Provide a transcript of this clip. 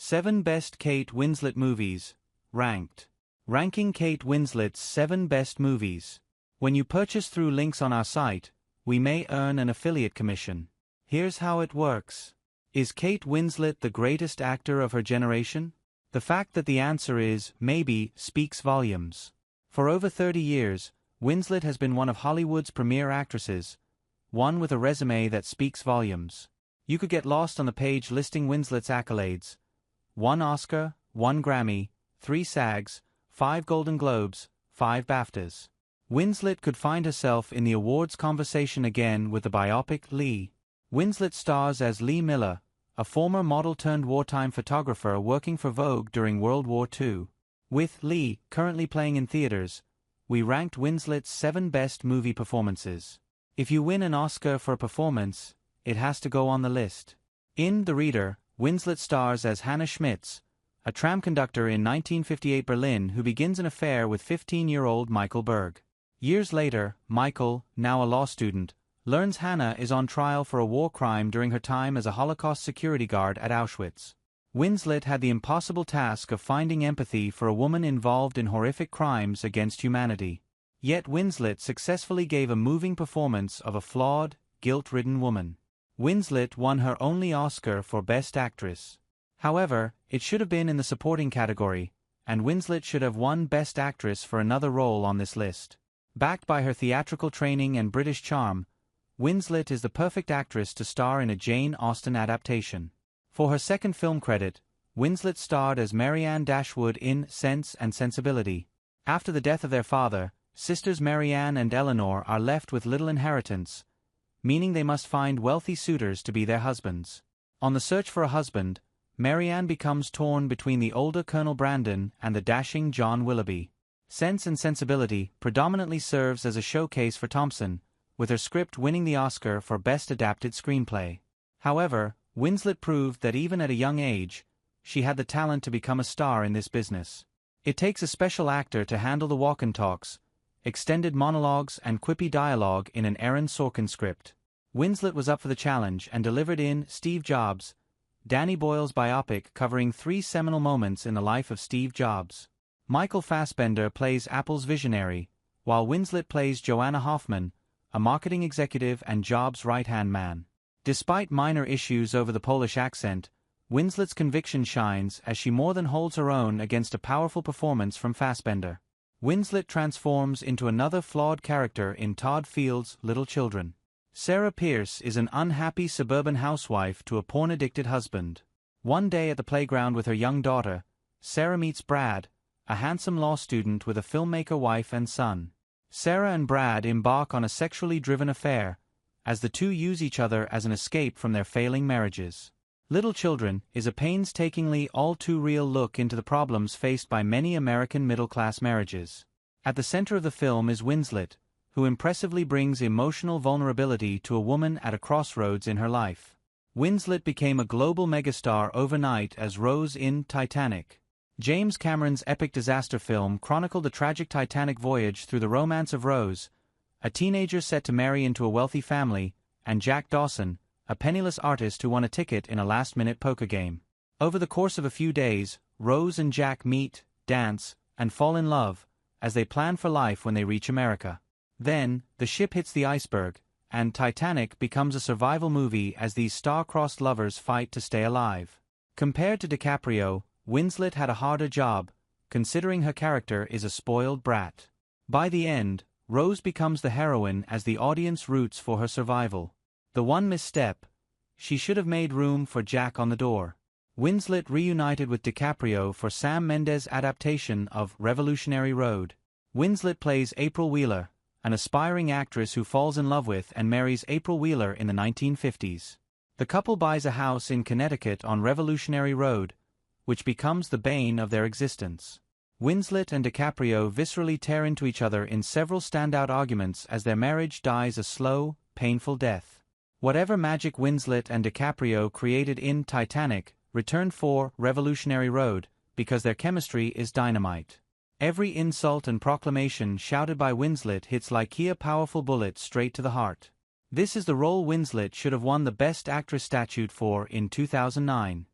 7 Best Kate Winslet Movies, Ranked. Ranking Kate Winslet's 7 Best Movies. When you purchase through links on our site, we may earn an affiliate commission. Here's how it works. Is Kate Winslet the greatest actor of her generation? The fact that the answer is maybe speaks volumes. For over 30 years, Winslet has been one of Hollywood's premier actresses, one with a resume that speaks volumes. You could get lost on the page listing Winslet's accolades: 1 Oscar, 1 Grammy, 3 SAGs, 5 Golden Globes, 5 BAFTAs. Winslet could find herself in the awards conversation again with the biopic Lee. Winslet stars as Lee Miller, a former model-turned-wartime photographer working for Vogue during World War II. With Lee currently playing in theaters, we ranked Winslet's 7 best movie performances. If you win an Oscar for a performance, it has to go on the list. In The Reader, Winslet stars as Hannah Schmitz, a tram conductor in 1958 Berlin who begins an affair with 15-year-old Michael Berg. Years later, Michael, now a law student, learns Hannah is on trial for a war crime during her time as a Holocaust security guard at Auschwitz. Winslet had the impossible task of finding empathy for a woman involved in horrific crimes against humanity. Yet Winslet successfully gave a moving performance of a flawed, guilt-ridden woman. Winslet won her only Oscar for Best Actress. However, it should have been in the supporting category, and Winslet should have won Best Actress for another role on this list. Backed by her theatrical training and British charm, Winslet is the perfect actress to star in a Jane Austen adaptation. For her second film credit, Winslet starred as Marianne Dashwood in Sense and Sensibility. After the death of their father, sisters Marianne and Eleanor are left with little inheritance, meaning they must find wealthy suitors to be their husbands. On the search for a husband, Marianne becomes torn between the older Colonel Brandon and the dashing John Willoughby. Sense and Sensibility predominantly serves as a showcase for Thompson, with her script winning the Oscar for Best Adapted Screenplay. However, Winslet proved that even at a young age, she had the talent to become a star in this business. It takes a special actor to handle the walk and talks, extended monologues and quippy dialogue in an Aaron Sorkin script. Winslet was up for the challenge and delivered in Steve Jobs, Danny Boyle's biopic covering 3 seminal moments in the life of Steve Jobs. Michael Fassbender plays Apple's visionary, while Winslet plays Joanna Hoffman, a marketing executive and Jobs' right-hand man. Despite minor issues over the Polish accent, Winslet's conviction shines as she more than holds her own against a powerful performance from Fassbender. Winslet transforms into another flawed character in Todd Field's Little Children. Sarah Pierce is an unhappy suburban housewife to a porn-addicted husband. One day at the playground with her young daughter, Sarah meets Brad, a handsome law student with a filmmaker wife and son. Sarah and Brad embark on a sexually driven affair, as the two use each other as an escape from their failing marriages. Little Children is a painstakingly all-too-real look into the problems faced by many American middle-class marriages. At the center of the film is Winslet, who impressively brings emotional vulnerability to a woman at a crossroads in her life. Winslet became a global megastar overnight as Rose in Titanic. James Cameron's epic disaster film chronicled the tragic Titanic voyage through the romance of Rose, a teenager set to marry into a wealthy family, and Jack Dawson, a penniless artist who won a ticket in a last-minute poker game. Over the course of a few days, Rose and Jack meet, dance, and fall in love, as they plan for life when they reach America. Then, the ship hits the iceberg, and Titanic becomes a survival movie as these star-crossed lovers fight to stay alive. Compared to DiCaprio, Winslet had a harder job, considering her character is a spoiled brat. By the end, Rose becomes the heroine as the audience roots for her survival. The one misstep: she should have made room for Jack on the door. Winslet reunited with DiCaprio for Sam Mendes' adaptation of Revolutionary Road. Winslet plays April Wheeler, an aspiring actress who falls in love with and marries April Wheeler in the 1950s. The couple buys a house in Connecticut on Revolutionary Road, which becomes the bane of their existence. Winslet and DiCaprio viscerally tear into each other in several standout arguments as their marriage dies a slow, painful death. Whatever magic Winslet and DiCaprio created in Titanic returned for Revolutionary Road, because their chemistry is dynamite. Every insult and proclamation shouted by Winslet hits like a powerful bullet straight to the heart. This is the role Winslet should have won the Best Actress statue for in 2009.